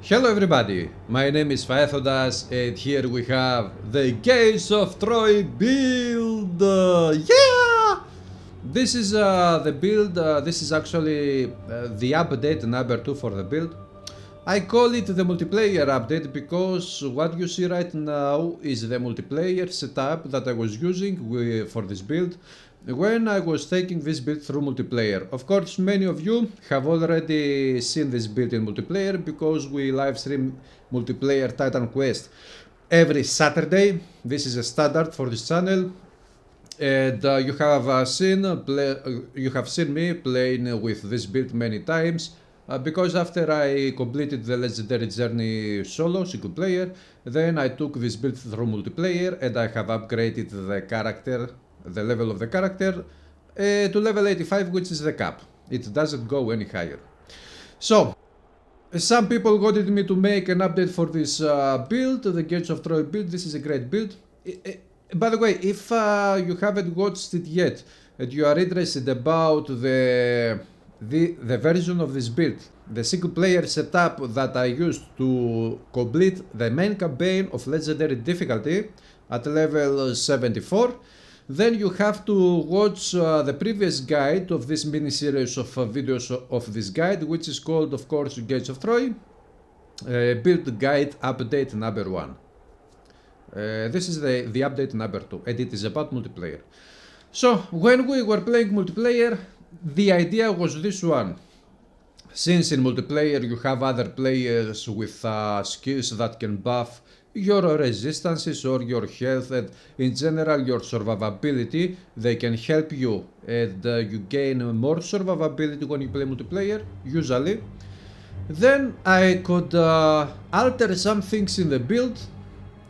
Hello everybody, my name is Phaethodas and here we have the Gates of Troy build! Yeah! This is the build, this is actually the update number 2 for the build. I call it the multiplayer update because what you see right now is the multiplayer setup that I was using for this build when I was taking this build through multiplayer. Of course, many of you have already seen this build in multiplayer because we live stream multiplayer Titan Quest every Saturday. This is a standard for this channel, and you have seen me playing with this build many times. Because after I completed the legendary journey solo single player, then I took this build through multiplayer and I have upgraded the character, the level of the character to level 85, which is the cap. It doesn't go any higher. So some people wanted me to make an update for this build, the Gates of Troy build. This is a great build. By the way, if you haven't watched it yet and you are interested about the version of this build, the single player setup that I used to complete the main campaign of legendary difficulty at level 74, then you have to watch the previous guide of this mini series of videos of this guide, which is called, of course, Gates of Troy build guide update number 1. This is the update number 2 and it is about multiplayer. So when we were playing multiplayer, the idea was this one. Since in multiplayer you have other players with skills that can buff your resistances or your health and in general your survivability, they can help you and you gain more survivability when you play multiplayer, usually. Then I could alter some things in the build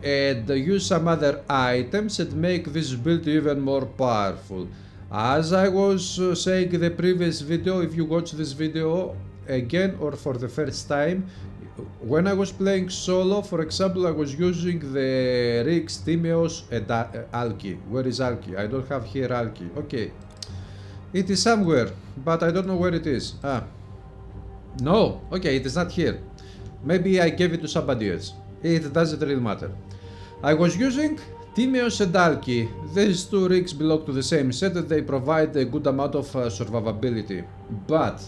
and use some other items and make this build even more powerful. As I was saying in the previous video, if you watch this video again or for the first time, when I was playing solo, for example, I was using the rigs Timeos and Alki. Where is Alki? I don't have here Alki. Okay. It is somewhere, but I don't know where it is. No, okay, it is not here. Maybe I gave it to somebody else. It doesn't really matter. I was using Timeos and Alki. These two rigs belong to the same set and they provide a good amount of survivability. But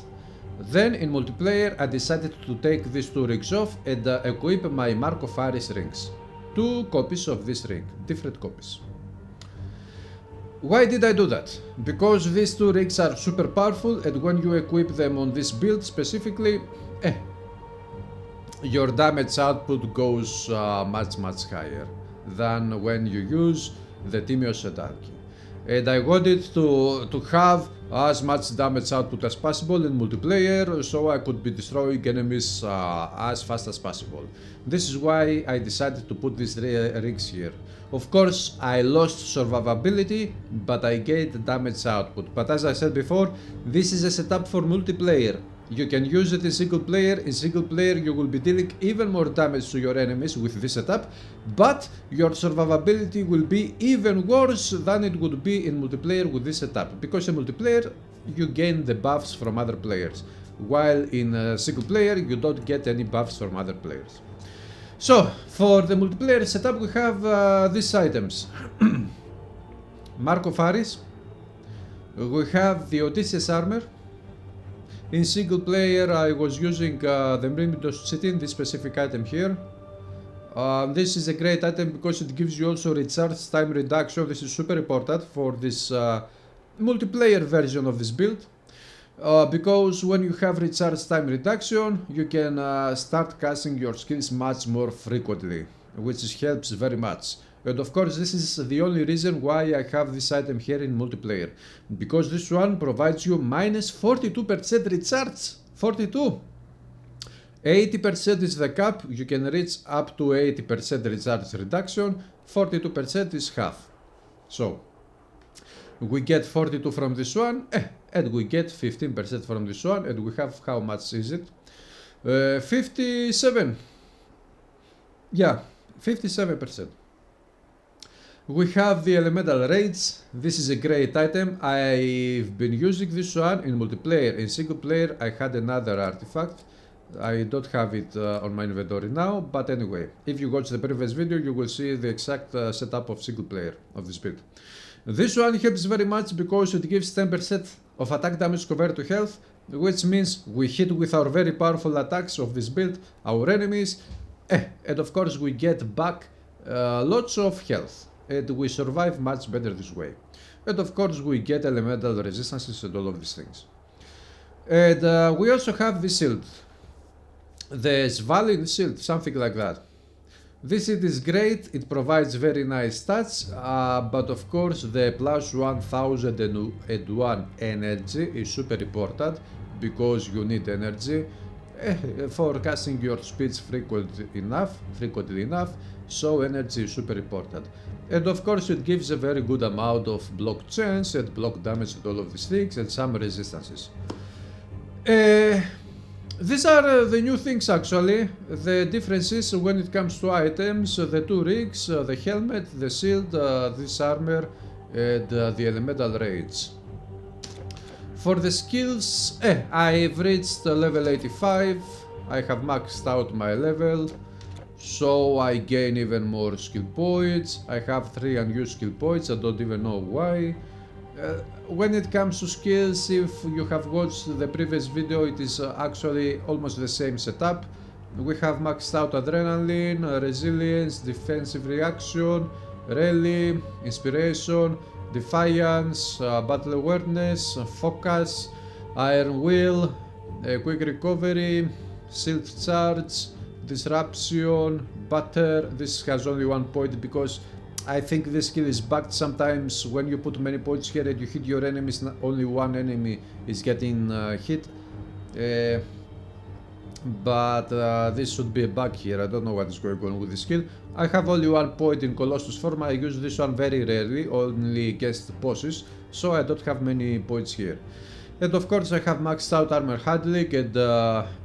then in multiplayer I decided to take these two rigs off and equip my Marco Faris rings. 2 copies of this ring, different copies. Why did I do that? Because these two rigs are super powerful and when you equip them on this build specifically, your damage output goes much higher than when you use the Timeos and Alki. And I wanted to have as much damage output as possible in multiplayer so I could be destroying enemies as fast as possible. This is why I decided to put these rigs here. Of course I lost survivability but I gained damage output. But as I said before, this is a setup for multiplayer. You can use it in single player. In single player you will be dealing even more damage to your enemies with this setup, but your survivability will be even worse than it would be in multiplayer with this setup, because in multiplayer you gain the buffs from other players, while in single player you don't get any buffs from other players. So for the multiplayer setup we have these items. Marco Faris, we have the Odysseus armor. In single player I was using the Myrmidos Chitin, this specific item here. This is a great item because it gives you also recharge time reduction. This is super important for this multiplayer version of this build. Because when you have recharge time reduction, you can start casting your skills much more frequently, which helps very much. And of course this is the only reason why I have this item here in multiplayer, because this one provides you minus 42% recharge. 42! 80% is the cap, you can reach up to 80% recharge reduction, 42% is half. So we get 42 from this one, and we get 15% from this one, and we have, how much is it? 57. Yeah, 57%. We have the Elemental Rage. This is a great item. I've been using this one in multiplayer. In single player I had another artifact I don't have it on my inventory now, but anyway, if you watch the previous video, you will see the exact setup of single player of this build. This one helps very much because it gives 10% of attack damage compared to health, which means we hit with our very powerful attacks of this build our enemies, and of course we get back lots of health, and we survive much better this way. And of course we get elemental resistances and all of these things. And we also have this shield, the Svalin shield, something like that. This shield is great, it provides very nice stats, but of course the plus 1001 energy is super important because you need energy for casting your speeds frequently enough, so energy is super important. And of course it gives a very good amount of block chance and block damage and all of these things and some resistances. These are the new things actually. The differences when it comes to items, the two rigs, the helmet, the shield, this armor, and the elemental rage. For the skills, I've reached level 85, I have maxed out my level, so I gain even more skill points. I have 3 unused skill points, I don't even know why. When it comes to skills, if you have watched the previous video, it is actually almost the same setup. We have maxed out adrenaline, resilience, defensive reaction, rally, inspiration, defiance, battle awareness, focus, iron will, quick recovery, shield charge, disruption, butter. This has only 1 point because I think this skill is bugged sometimes. When you put many points here and you hit your enemies, only one enemy is getting hit. But this should be a bug here. I don't know what is going on with this skill. I have only 1 point in Colossus form. I use this one very rarely, only against bosses, so I don't have many points here. And of course I have maxed out armor handling and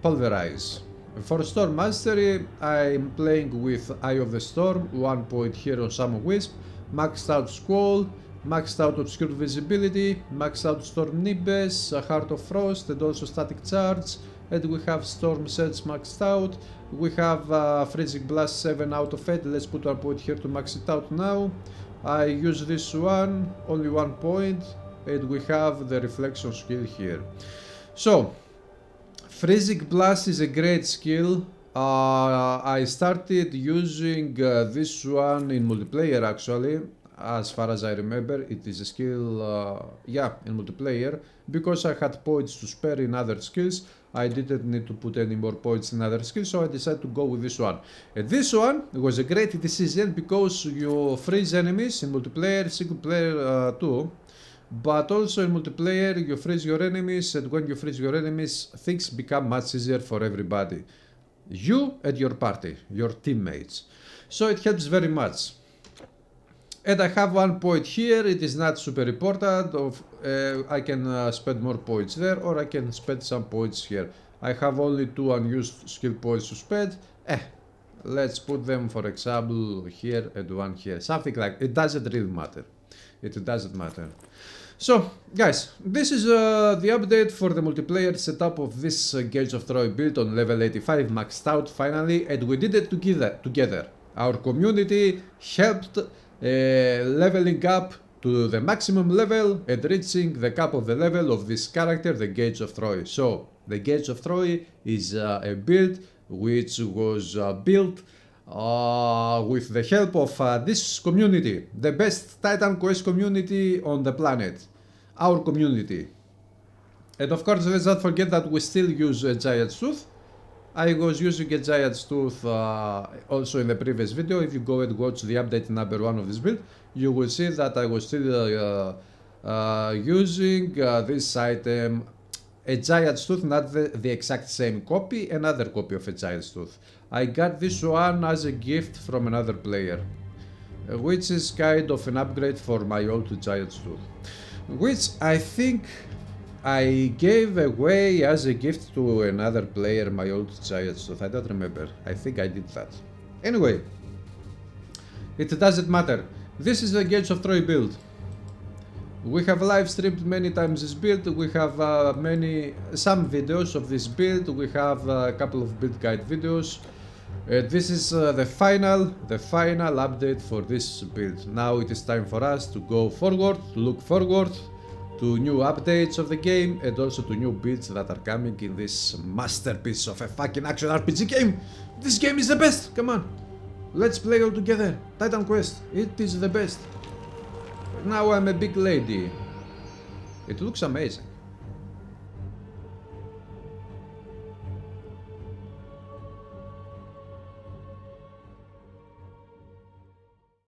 pulverize. For Storm Mastery, I'm playing with Eye of the Storm, 1 point here on Summon Wisp, maxed out Squall, maxed out Obscured Visibility, maxed out Storm Nimbus, Heart of Frost, and also Static Charge, and we have Storm Surge maxed out. We have Freezing Blast 7 out of 8, let's put 1 point here to max it out now. I use this one, only 1 point, and we have the Reflection skill here. So, Freezing Blast is a great skill. I started using this one in multiplayer actually, as far as I remember. It is a skill, in multiplayer, because I had points to spare in other skills. I didn't need to put any more points in other skills, so I decided to go with this one. And this one was a great decision because you freeze enemies in multiplayer, single player too. But also in multiplayer you freeze your enemies, and when you freeze your enemies, things become much easier for everybody. You and your party, your teammates. So it helps very much. And I have 1 point here, it is not super important. I can spend more points there, or I can spend some points here. I have only 2 unused skill points to spend. Let's put them, for example, here and 1 here. Something like, it doesn't really matter. It doesn't matter. So, guys, this is the update for the multiplayer setup of this Gates of Troy build on level 85, maxed out finally, and we did it together. Our community helped leveling up to the maximum level and reaching the cap of the level of this character, the Gates of Troy. So, the Gates of Troy is a build which was built with the help of this community, the best Titan Quest community on the planet, our community. And of course, let's not forget that we still use a Giant's Tooth. I was using a Giant's Tooth also in the previous video. If you go and watch the update number 1 of this build, you will see that I was still using this item, a Giant's Tooth, not the exact same copy, another copy of a Giant's Tooth. I got this one as a gift from another player, which is kind of an upgrade for my old Giant's Tooth, which I think I gave away as a gift to another player, my old Giant's Tooth. I don't remember, I think I did that. Anyway, it doesn't matter. This is the Gates of Troy build. We have live streamed many times this build. We have some videos of this build. We have a couple of build guide videos. This is the final update for this build. Now it is time for us to go forward, to look forward to new updates of the game and also to new builds that are coming in this masterpiece of a fucking action RPG game. This game is the best. Come on, let's play all together. Titan Quest, it is the best. Now I'm a big lady. It looks amazing.